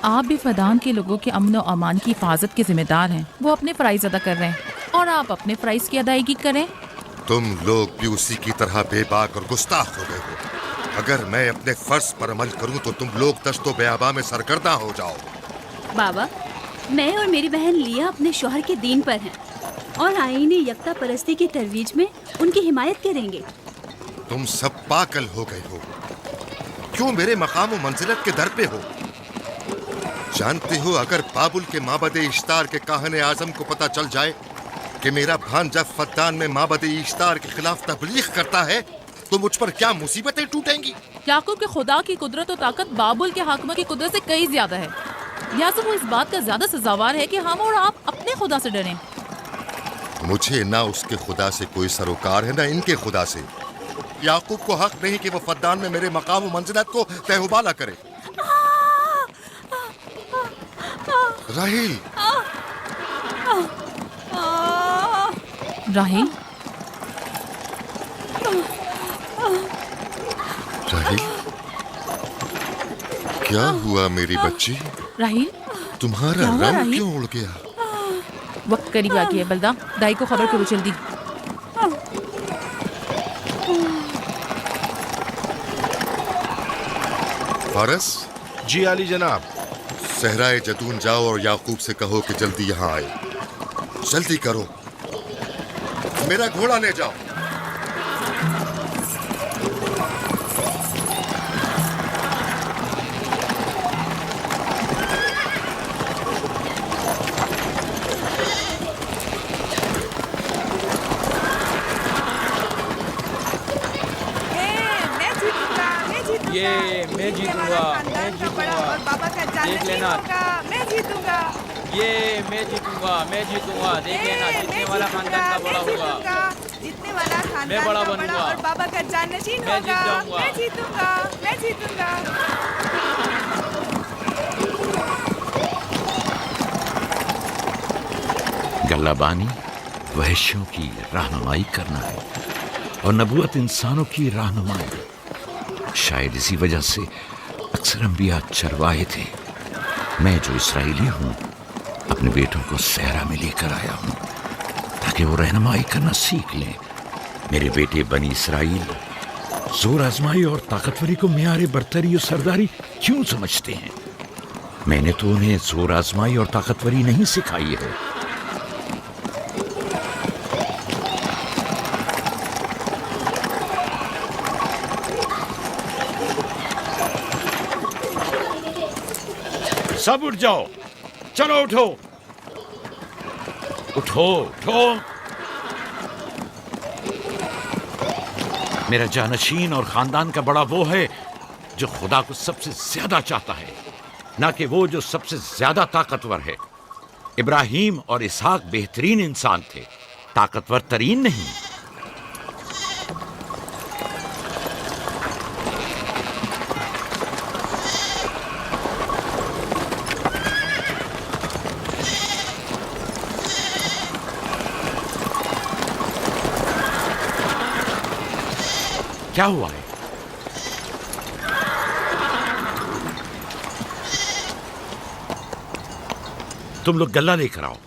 आप भी फदान के लोगों के अमन और अमान की हिफाजत के जिम्मेदार हैं। वो अपने फ़राइज़ अदा कर रहे हैं और आप अपने फ़राइज़ की अदायगी करें। तुम लोग भी उसी की तरह बेबाक और गुस्ताख हो गए हो। अगर मैं अपने फर्ज पर अमल करूं तो तुम लोग दस्तो बेआबा में सरगर्दा हो जाओ। बाबा, मैं और मेरी बहन लिया अपने शौहर के दीन पर हैं और आईनी यकता परस्ती की तरवीज में उनकी हिमायत करेंगे। तुम सब पागल हो गए हो। क्यों मेरे मकाम व मंजिलत के दर पे हो? जानते हो, अगर बाबुल के माबद इश्तार के काहने आजम को पता चल जाए कि मेरा भांजा फद्दान में माबद इश्तार के खिलाफ तबलीग करता है तो मुझ पर क्या मुसीबतें टूटेंगी। याकूब के खुदा की कुदरत और ताकत बाबुल के हाकिमा की कुदरत से कई ज्यादा है। या तो वो इस बात का ज्यादा सजावार है कि हम और आप अपने खुदा से डरें। मुझे ना उसके खुदा से कोई सरोकार है ना इनके खुदा से। याकूब को हक नहीं कि वो फद्दान में मेरे मकाम व मंजिलत को तहबाला करे। राहिल, राहिल, राहिल, क्या हुआ मेरी बच्ची? राहिल, तुम्हारा रंग क्यों उड़ गया? वक्त करीब आ गया। बलदा, दाई को खबर करो जल्दी। फारस? जी आली जनाब। सहराए जतून जाओ और याकूब से कहो कि जल्दी यहाँ आए। जल्दी करो, मेरा घोड़ा ले जाओ। ये मैं जीतूंगा, मैं जीतूंगा। देख लेना, मैं जीतूंगा। ये मैं जीतूंगा, मैं जीतूंगा। देख लेना, जीतने वाला खानदान का बड़ा होगा। जीतने वाला खानदान मैं बड़ा का बनूंगा और बाबा का जाननशीन मैं जीत होगा। जाऊंगा। मैं जीतूंगा, मैं जीतूंगा। गल्लाबानी वहशियों की रहनुमाई करना है और नबूवत इंसानों की रहनुमाई। शायद इसी वजह से अक्सर अंबिया चरवाहे थे। मैं जो इसराइली हूँ अपने बेटों को सहरा में लेकर आया हूँ ताकि वो रहनुमाई करना सीख लें। मेरे बेटे बनी इसराइल जोर आजमाई और ताकतवरी को मियारे बरतरी और सरदारी क्यों समझते हैं? मैंने तो उन्हें जोर आजमाई और ताकतवरी नहीं सिखाई है। सब उठ जाओ, चलो उठो, उठो, उठो। मेरा जानशीन और खानदान का बड़ा वो है जो खुदा को सबसे ज्यादा चाहता है, ना कि वो जो सबसे ज्यादा ताकतवर है। इब्राहिम और इसहाक बेहतरीन इंसान थे, ताकतवर तरीन नहीं। क्या हुआ है? तुम लोग गल्ला लेकर आओ।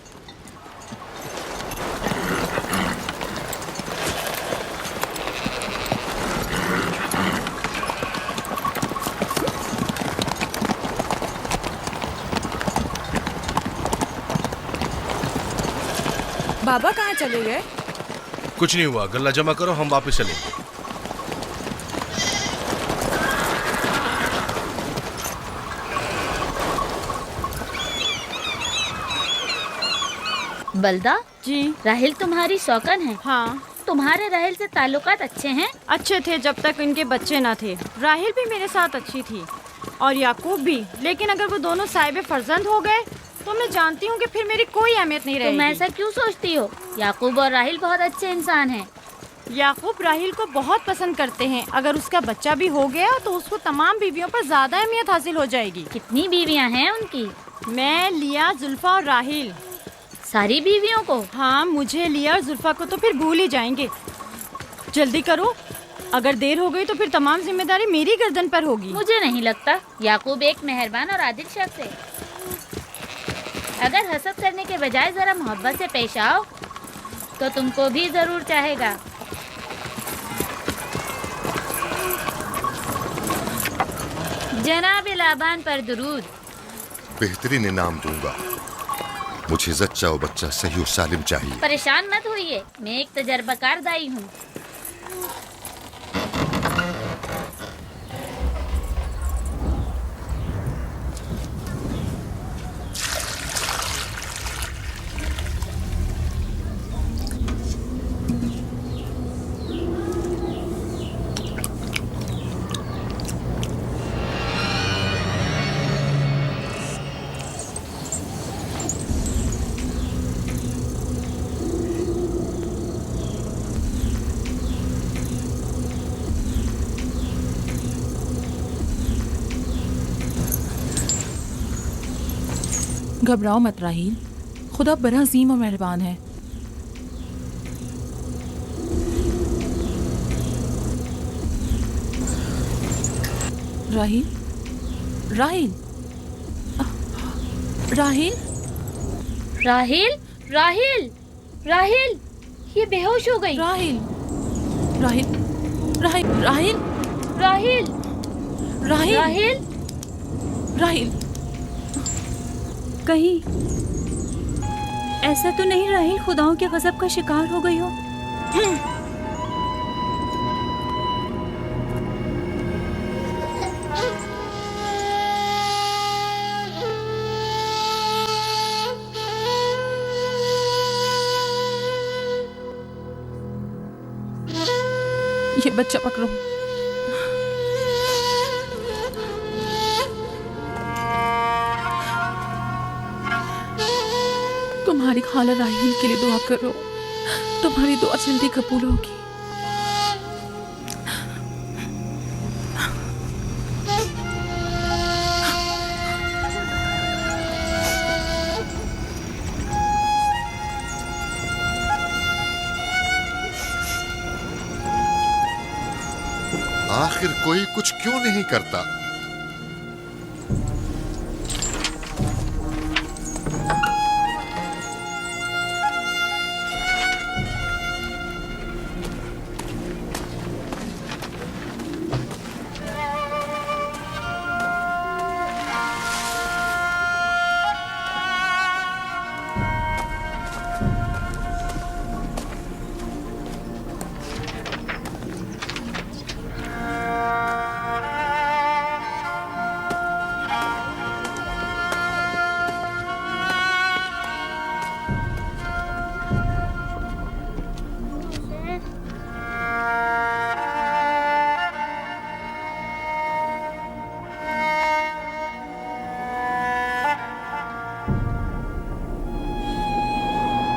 बाबा कहाँ चले गए? कुछ नहीं हुआ, गल्ला जमा करो, हम वापस चलेंगे। बलदा जी राहिल तुम्हारी शौकन है। हाँ, तुम्हारे राहिल से ताल्लुकात अच्छे हैं? अच्छे थे जब तक इनके बच्चे ना थे। राहिल भी मेरे साथ अच्छी थी और याकूब भी, लेकिन अगर वो दोनों साहिब फर्जंद हो गए तो मैं जानती हूँ कि फिर मेरी कोई अहमियत नहीं रहेगी। तुम ऐसा क्यों सोचती हो? याकूब और राहिल बहुत अच्छे इंसान हैं। याकूब राहिल को बहुत पसंद करते हैं। अगर उसका बच्चा भी हो गया तो उसको तमाम बीवियों पर ज्यादा अहमियत हासिल हो जाएगी। कितनी बीवियां हैं उनकी? मैं, लिया, जुल्फा और राहिल। सारी बीवियों को? हाँ, मुझे, लिया और जुल्फा को तो फिर भूल ही जाएंगे। जल्दी करो, अगर देर हो गई तो फिर तमाम जिम्मेदारी मेरी गर्दन पर होगी। मुझे नहीं लगता। याकूब एक मेहरबान और आदिल शख्स है। अगर हसद करने के बजाय जरा मोहब्बत से पेश आओ तो तुमको भी जरूर चाहेगा। जनाब लाबान पर दुरूद। बेहतरीन इनाम दूंगा। मुझे जच्चा और बच्चा सही और सालिम चाहिए। परेशान मत होइए, मैं एक तजर्बाकार दाई हूँ। घबराओ मत राहील, खुदा बड़ा अजीम और मेहरबान है। राहील, राहील, राहील, राहिल, राहिल, राहिल, ये बेहोश हो गई। राहील, राहील, राहील, राहील, राहिल, राहील, राहिल, राहील। कहीं ऐसा तो नहीं राहिल खुदाओं के गजब का शिकार हो गई हो? ये बच्चा पकड़ो। तुम्हारी खाला राहील के लिए दुआ करो, तुम्हारी दुआ जल्दी कबूल होगी। आखिर कोई कुछ क्यों नहीं करता?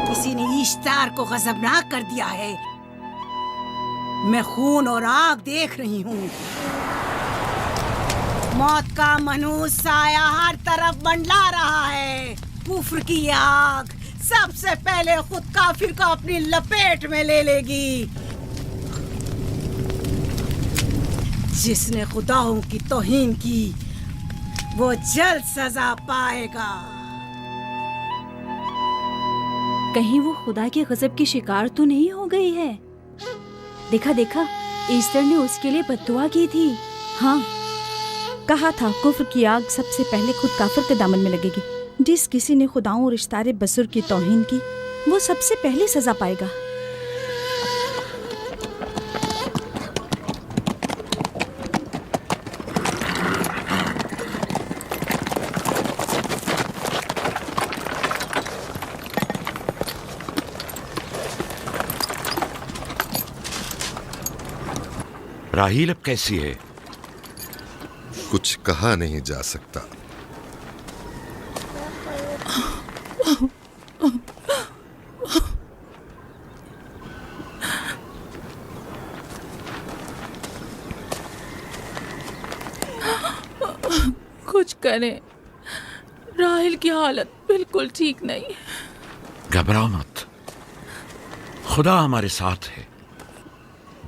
किसी ने इश्तार को गजबनाक कर दिया है। मैं खून और आग देख रही हूँ। मौत का मनहूस साया हर तरफ मंडला रहा है। कुफ्र की ये आग सबसे पहले खुद काफिर को अपनी लपेट में ले लेगी। जिसने खुदाओं की तौहीन की वो जल्द सजा पाएगा। कहीं वो खुदा के गजब की शिकार तो नहीं हो गई है? देखा देखा, ईस्टर ने उसके लिए बद्दुआ की थी। हाँ, कहा था कुफ्र की आग सबसे पहले खुद काफिर के दामन में लगेगी। जिस किसी ने खुदाओं और इश्तारे बसुर की तौहीन की वो सबसे पहले सजा पाएगा। राहील अब कैसी है? कुछ कहा नहीं जा सकता। कुछ करें, राहील की हालत बिल्कुल ठीक नहीं। घबराओ मत, खुदा हमारे साथ है।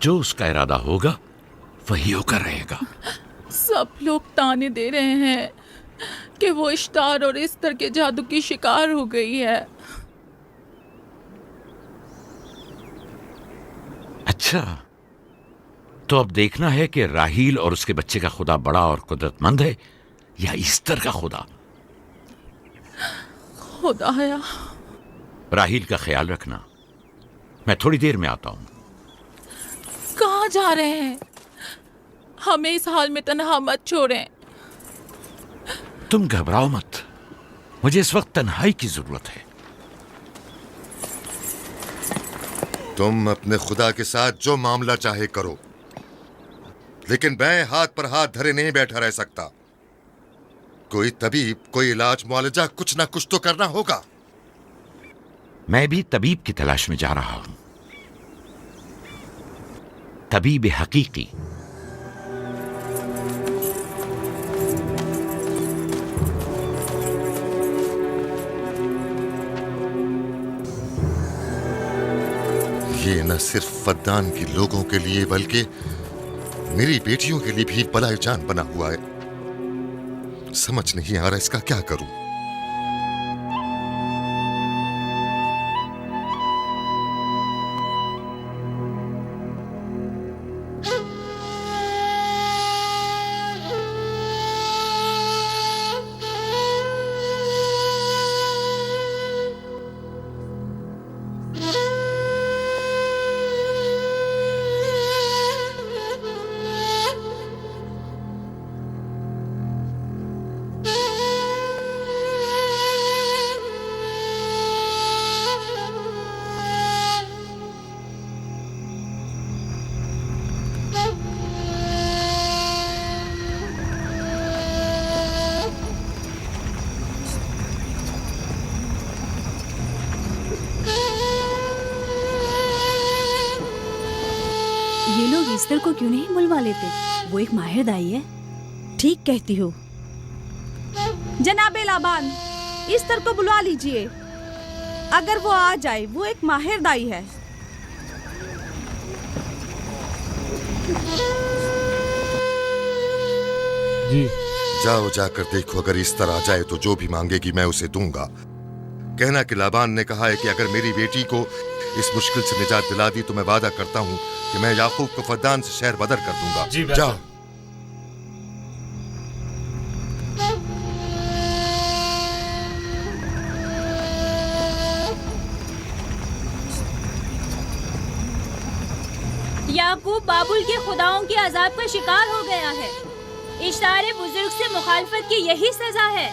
जो उसका इरादा होगा वही होकर रहेगा। सब लोग ताने दे रहे हैं कि वो इश्तार और इस्तर के जादू की शिकार हो गई है। अच्छा, तो अब देखना है कि राहील और उसके बच्चे का खुदा बड़ा और कुदरतमंद है या इस्तर का खुदा। खुदाया, राहील का ख्याल रखना। मैं थोड़ी देर में आता हूं। कहाँ जा रहे हैं? हमें इस हाल में तन्हा मत छोड़ें। तुम घबराओ मत, मुझे इस वक्त तन्हाई की जरूरत है। तुम अपने खुदा के साथ जो मामला चाहे करो, लेकिन मैं हाथ पर हाथ धरे नहीं बैठा रह सकता। कोई तबीब, कोई इलाज मुआलजा, कुछ ना कुछ तो करना होगा। मैं भी तबीब की तलाश में जा रहा हूं, तबीब हकीकी। ये न सिर्फ फद्दान के लोगों के लिए बल्कि मेरी बेटियों के लिए भी बलाए जान बना हुआ है। समझ नहीं आ रहा इसका क्या करूं। ये लोग इस्तर को क्यों नहीं बुलवा लेते? वो एक माहिर दाई है। ठीक कहती हो। जनाबे लाबान, इस्तर को बुलवा लीजिए। अगर वो आ जाए, वो एक माहिर दाई है। जी। जाओ, जाकर देखो, अगर इस तरह आ जाए तो जो भी मांगेगी मैं उसे दूंगा। कहना कि लाबान ने कहा है कि अगर मेरी बेटी को इस मुश्किल से निजात दिला दी तो मैं वादा करता हूं कि मैं याकूब को फद्दान से शहर बदर कर दूंगा। जी, जाओ। याकूब बाबुल के खुदाओं के अजाब का शिकार हो गया है। इश्तारे बुजुर्ग से मुखालफत की यही सजा है।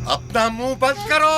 अपना मुंह बंद करो।